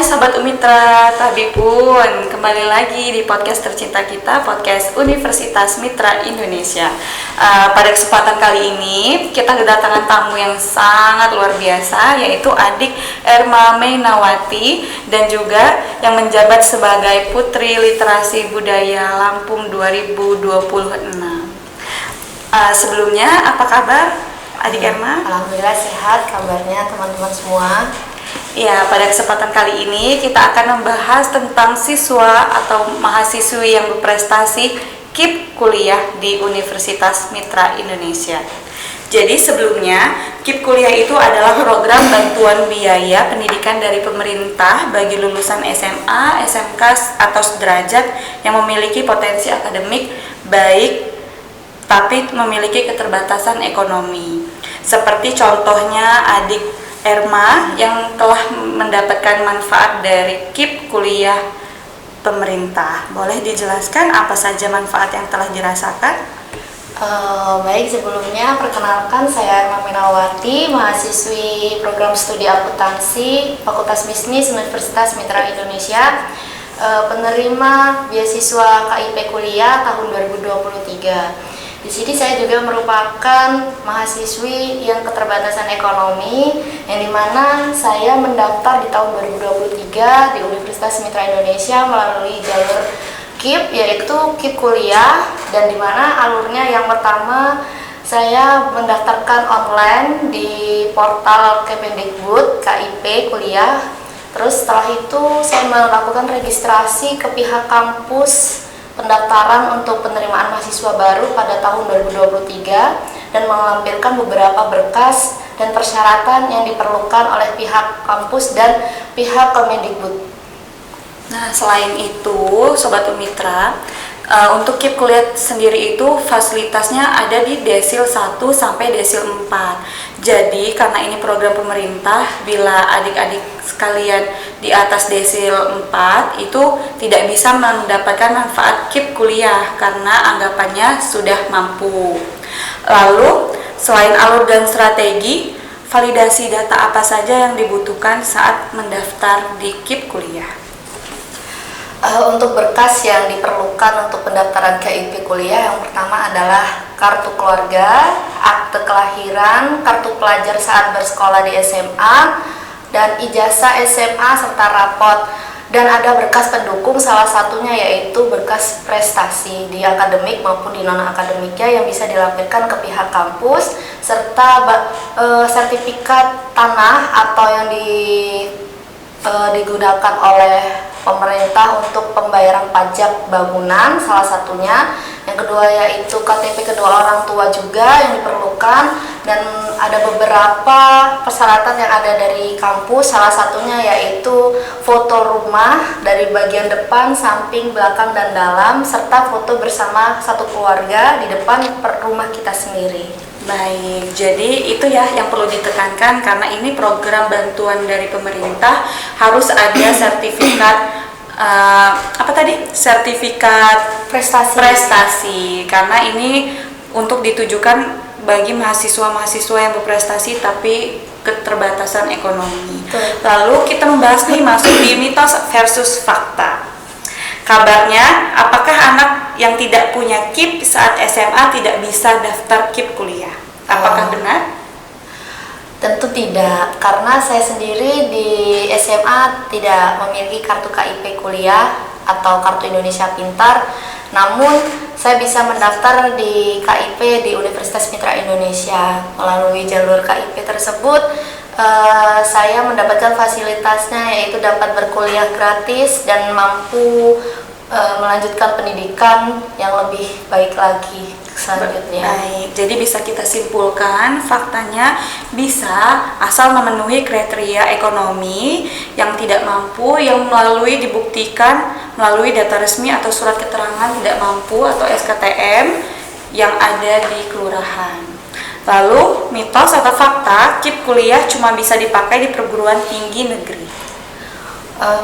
Sobat Umitra Tabipun, kembali lagi di podcast tercinta kita, podcast Universitas Mitra Indonesia. Pada kesempatan kali ini kita kedatangan tamu yang sangat luar biasa, yaitu adik Erma Mainawati dan juga yang menjabat sebagai Putri Literasi Budaya Lampung 2026. Sebelumnya apa kabar adik Erma? Alhamdulillah sehat kabarnya teman-teman semua. Ya, pada kesempatan kali ini kita akan membahas tentang siswa atau mahasiswi yang berprestasi KIP kuliah di Universitas Mitra Indonesia. Jadi sebelumnya, KIP kuliah itu adalah program bantuan biaya pendidikan dari pemerintah bagi lulusan SMA, SMK atau sederajat yang memiliki potensi akademik baik tapi memiliki keterbatasan ekonomi. Seperti contohnya adik Erma yang telah mendapatkan manfaat dari KIP kuliah pemerintah. Boleh dijelaskan apa saja manfaat yang telah dirasakan? Baik, sebelumnya perkenalkan saya Erma Mainawati, mahasiswi program studi akuntansi Fakultas Bisnis Universitas Mitra Indonesia, penerima beasiswa KIP kuliah tahun 2023. Di sini saya juga merupakan mahasiswi yang keterbatasan ekonomi, yang dimana saya mendaftar di tahun 2023 di Universitas Mitra Indonesia melalui jalur KIP, yaitu KIP kuliah, dan dimana alurnya yang pertama saya mendaftarkan online di portal Kemendikbud KIP kuliah. Terus setelah itu saya melakukan registrasi ke pihak kampus pendaftaran untuk penerimaan mahasiswa baru pada tahun 2023 dan melampirkan beberapa berkas dan persyaratan yang diperlukan oleh pihak kampus dan pihak Kemendikbud. Nah, selain itu, Sobat Umitra, untuk KIP kuliah sendiri itu fasilitasnya ada di desil 1 sampai desil 4. Jadi karena ini program pemerintah, bila adik-adik sekalian di atas desil 4 itu tidak bisa mendapatkan manfaat KIP kuliah karena anggapannya sudah mampu. Lalu selain alur dan strategi, validasi data apa saja yang dibutuhkan saat mendaftar di KIP kuliah? Untuk berkas yang diperlukan untuk pendaftaran KIP kuliah, yang pertama adalah kartu keluarga, akte kelahiran, kartu pelajar saat bersekolah di SMA, dan ijazah SMA serta rapot. Dan ada berkas pendukung, salah satunya yaitu berkas prestasi di akademik maupun di non-akademiknya yang bisa dilampirkan ke pihak kampus, serta sertifikat tanah atau yang digunakan oleh pemerintah untuk pembayaran pajak bangunan salah satunya. Yang kedua yaitu KTP kedua orang tua juga yang diperlukan, dan ada beberapa persyaratan yang ada dari kampus, salah satunya yaitu foto rumah dari bagian depan, samping, belakang, dan dalam, serta foto bersama satu keluarga di depan rumah kita sendiri. Baik, jadi itu ya yang perlu ditekankan, karena ini program bantuan dari pemerintah harus ada sertifikat sertifikat prestasi, karena ini untuk ditujukan bagi mahasiswa-mahasiswa yang berprestasi tapi keterbatasan ekonomi. Lalu kita membahas nih, masuk di mitos versus fakta. Kabarnya, apakah anak yang tidak punya KIP saat SMA tidak bisa daftar KIP kuliah? Apakah benar? Tentu tidak, karena saya sendiri di SMA tidak memiliki kartu KIP kuliah atau kartu Indonesia Pintar. Namun saya bisa mendaftar di KIP di Universitas Mitra Indonesia. Melalui jalur KIP tersebut, saya mendapatkan fasilitasnya, yaitu dapat berkuliah gratis dan mampu melanjutkan pendidikan yang lebih baik lagi selanjutnya. Baik, jadi bisa kita simpulkan faktanya bisa asal memenuhi kriteria ekonomi yang tidak mampu, yang dibuktikan melalui data resmi atau surat keterangan tidak mampu atau SKTM yang ada di kelurahan. Lalu mitos atau fakta, KIP kuliah cuma bisa dipakai di perguruan tinggi negeri?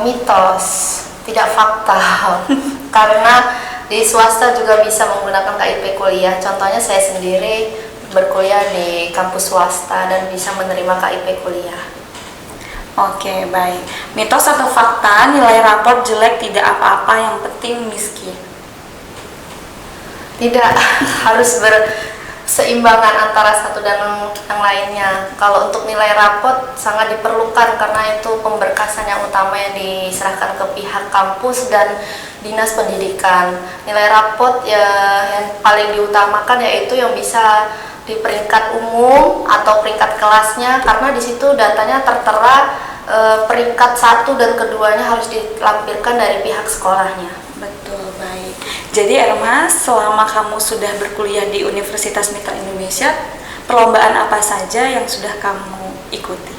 Mitos, tidak fakta. Karena di swasta juga bisa menggunakan KIP kuliah. Contohnya saya sendiri berkuliah di kampus swasta dan bisa menerima KIP kuliah. Oke, baik. Mitos atau fakta nilai rapor jelek tidak apa-apa, yang penting miskin? Tidak, harus berseimbangan antara satu dan yang lainnya. Kalau untuk nilai rapot sangat diperlukan karena itu pemberkasan yang utama yang diserahkan ke pihak kampus dan dinas pendidikan. Nilai rapot ya yang paling diutamakan yaitu yang bisa di peringkat umum atau peringkat kelasnya, karena di situ datanya tertera peringkat 1 dan keduanya harus dilampirkan dari pihak sekolahnya. Betul, baik. Jadi Erma, selama kamu sudah berkuliah di Universitas Mitra Indonesia, perlombaan apa saja yang sudah kamu ikuti?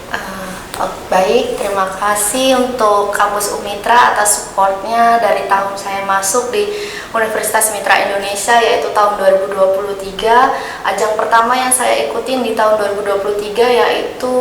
Baik, terima kasih untuk Kampus Umitra atas supportnya dari tahun saya masuk di Universitas Mitra Indonesia, yaitu tahun 2023. Ajang pertama yang saya ikutin di tahun 2023 yaitu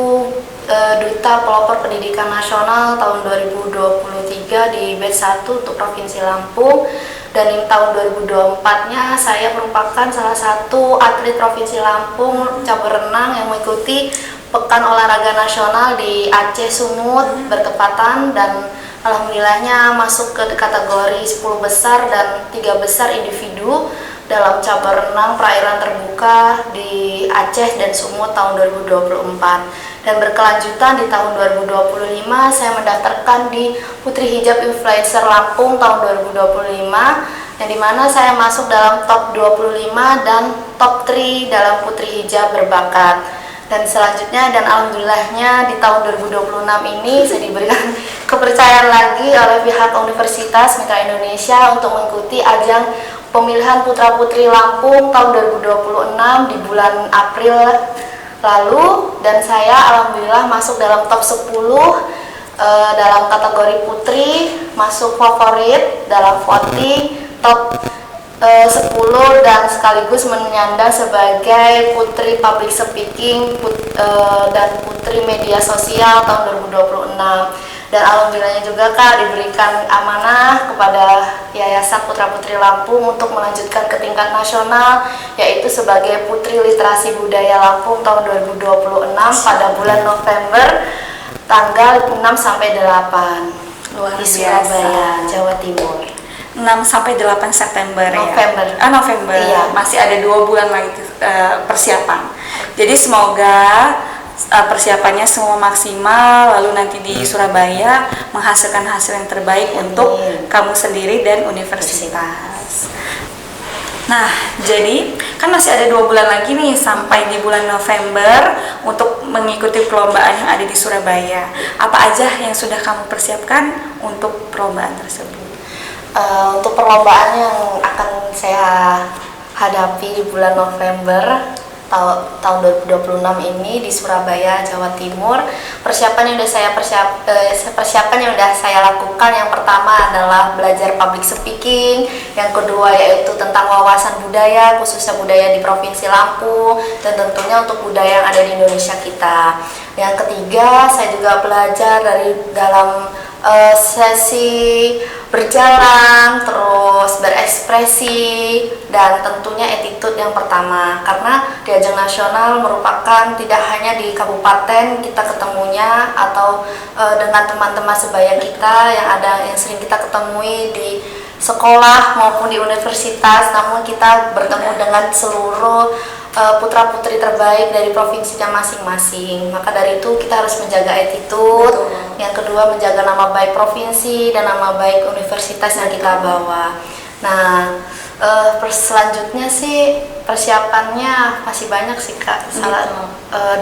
Duta Pelopor Pendidikan Nasional tahun 2023 di batch 1 untuk Provinsi Lampung. Dan di tahun 2024-nya saya merupakan salah satu atlet Provinsi Lampung cabur renang yang mengikuti Pekan Olahraga Nasional di Aceh Sumut bertepatan, dan alhamdulillahnya masuk ke kategori 10 besar dan 3 besar individu dalam cabur renang perairan terbuka di Aceh dan Sumut tahun 2024. Dan berkelanjutan di tahun 2025 saya mendaftarkan di Putri Hijab Influencer Lampung tahun 2025, yang dimana saya masuk dalam top 25 dan top 3 dalam Putri Hijab berbakat. Dan selanjutnya dan alhamdulillahnya di tahun 2026 ini saya diberikan kepercayaan lagi oleh pihak Universitas Mitra Indonesia untuk mengikuti ajang pemilihan Putra Putri Lampung tahun 2026 di bulan April lalu, dan saya alhamdulillah masuk dalam top 10 dalam kategori putri, masuk favorit dalam voting top 10 dan sekaligus menyandang sebagai Putri Public Speaking dan Putri Media Sosial tahun 2026. Dan alhamdulillahnya juga Kak diberikan amanah kepada Yayasan Putra Putri Lampung untuk melanjutkan ke tingkat nasional, yaitu sebagai Putri Literasi Budaya Lampung tahun 2026 pada bulan November tanggal 6 sampai 8 Luar di biasa. Surabaya, Jawa Timur. 6 sampai 8 September November. ya? November. Iya. Masih ada 2 bulan lagi persiapan. Jadi semoga persiapannya semua maksimal, lalu nanti di Surabaya menghasilkan hasil yang terbaik untuk kamu sendiri dan universitas. Nah, jadi kan masih ada 2 bulan lagi nih sampai di bulan November untuk mengikuti perlombaan yang ada di Surabaya. Apa aja yang sudah kamu persiapkan untuk perlombaan tersebut? Untuk perlombaan yang akan saya hadapi di bulan November tahun 2026 ini di Surabaya, Jawa Timur, persiapan yang udah saya lakukan, yang pertama adalah belajar public speaking, yang kedua yaitu tentang wawasan budaya, khususnya budaya di Provinsi Lampung, dan tentunya untuk budaya yang ada di Indonesia kita. Yang ketiga, saya juga belajar dalam sesi berjalan, terus berekspresi, dan tentunya attitude yang pertama, karena di ajang nasional merupakan tidak hanya di kabupaten kita ketemunya atau dengan teman-teman sebaya kita yang sering kita ketemui di sekolah maupun di universitas, namun kita bertemu dengan seluruh putra-putri terbaik dari provinsinya masing-masing. Maka dari itu kita harus menjaga attitude. Betul. Yang kedua, menjaga nama baik provinsi dan nama baik universitas yang kita bawa. Nah, selanjutnya sih persiapannya masih banyak sih Kak.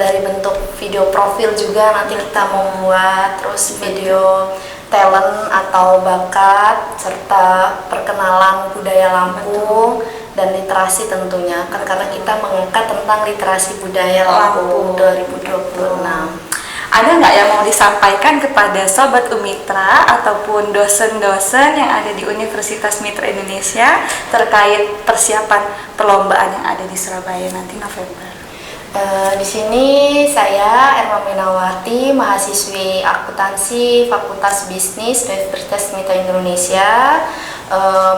Dari bentuk video profil juga nanti kita mau buat, terus video talent atau bakat, serta perkenalan budaya Lampung dan literasi tentunya, karena kita mengangkat tentang literasi budaya Lampung 2026. Ada nggak yang mau disampaikan kepada Sobat Umitra ataupun dosen-dosen yang ada di Universitas Mitra Indonesia terkait persiapan perlombaan yang ada di Surabaya nanti November? Di sini saya Erma Minawati, mahasiswi akuntansi Fakultas Bisnis Universitas Mitra Indonesia,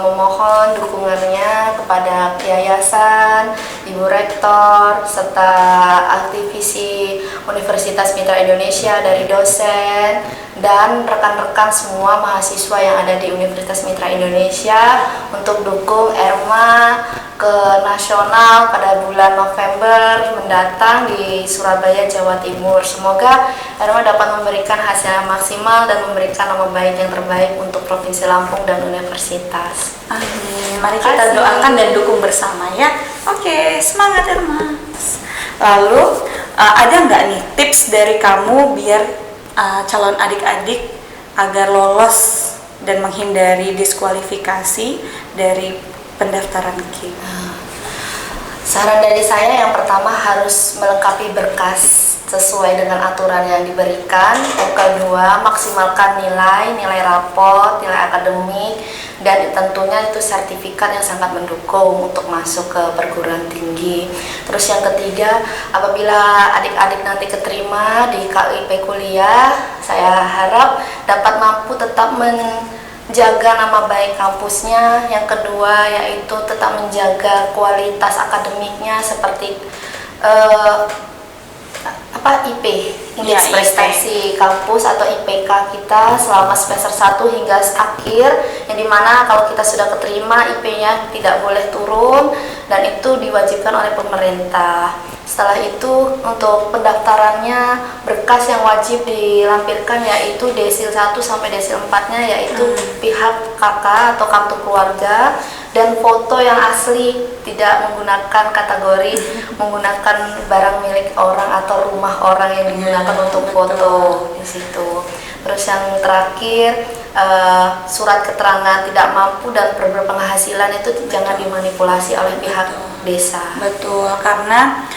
memohon dukungannya kepada yayasan, di Ibu Rektor, serta aktivisi Universitas Mitra Indonesia dari dosen dan rekan-rekan semua mahasiswa yang ada di Universitas Mitra Indonesia untuk dukung ERMA ke nasional pada bulan November mendatang di Surabaya, Jawa Timur. Semoga ERMA dapat memberikan hasil yang maksimal dan memberikan nama baik yang terbaik untuk Provinsi Lampung dan universitas. Amin. Mari kita doakan dan dukung bersama ya. Oke, semangat ERMA. Lalu ada nggak nih tips dari kamu biar calon adik-adik agar lolos dan menghindari diskualifikasi dari pendaftaran KIP? Saran dari saya yang pertama harus melengkapi berkas sesuai dengan aturan yang diberikan. Yang kedua, maksimalkan nilai rapot, nilai akademik, dan tentunya itu sertifikat yang sangat mendukung untuk masuk ke perguruan tinggi. Terus yang ketiga, apabila adik-adik nanti keterima di KIP kuliah, saya harap dapat mampu tetap menjaga nama baik kampusnya. Yang kedua yaitu tetap menjaga kualitas akademiknya seperti IP, indeks prestasi kampus atau IPK kita selama semester 1 hingga akhir, yang dimana kalau kita sudah keterima IP-nya tidak boleh turun dan itu diwajibkan oleh pemerintah. Setelah itu untuk pendaftarannya berkas yang wajib dilampirkan yaitu desil 1 sampai desil 4-nya yaitu pihak kakak atau kartu keluarga, dan foto yang asli, tidak menggunakan kategori menggunakan barang milik orang atau rumah orang yang digunakan untuk foto di situ. Terus yang terakhir, surat keterangan tidak mampu dan berpenghasilan itu jangan dimanipulasi oleh pihak desa. Betul, karena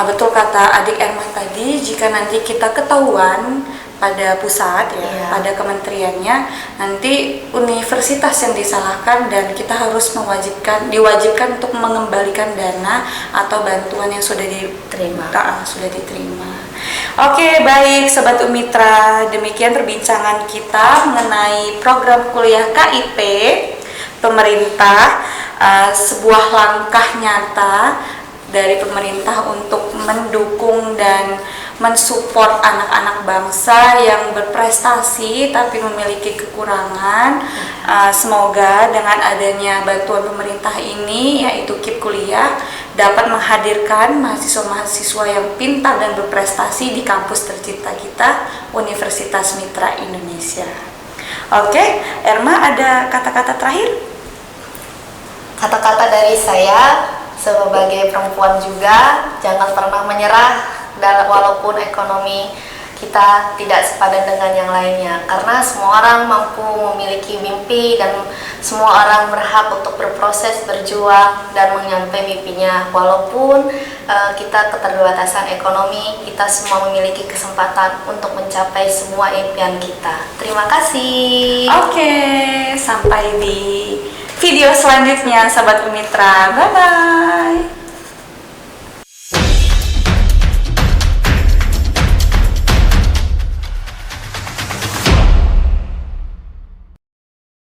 betul kata adik ERMA tadi, jika nanti kita ketahuan pada pusat ya, pada kementeriannya, nanti universitas yang disalahkan dan kita harus diwajibkan untuk mengembalikan dana atau bantuan yang sudah diterima. Oke, baik Sobat Umitra, demikian perbincangan kita mengenai program kuliah KIP pemerintah, sebuah langkah nyata dari pemerintah untuk mendukung dan mensupport anak-anak bangsa yang berprestasi tapi memiliki kekurangan. Semoga dengan adanya bantuan pemerintah ini, yaitu KIP Kuliah, dapat menghadirkan mahasiswa-mahasiswa yang pintar dan berprestasi di kampus tercinta kita, Universitas Mitra Indonesia. Oke, ERMA ada kata-kata terakhir? Kata-kata dari saya sebagai perempuan juga, jangan pernah menyerah walaupun ekonomi kita tidak sepadan dengan yang lainnya, karena semua orang mampu memiliki mimpi dan semua orang berhak untuk berproses, berjuang dan menyampai mimpinya. Walaupun kita keterbatasan ekonomi, kita semua memiliki kesempatan untuk mencapai semua impian kita. Terima kasih. Oke, sampai di video selanjutnya Sobat Umitra. Bye bye.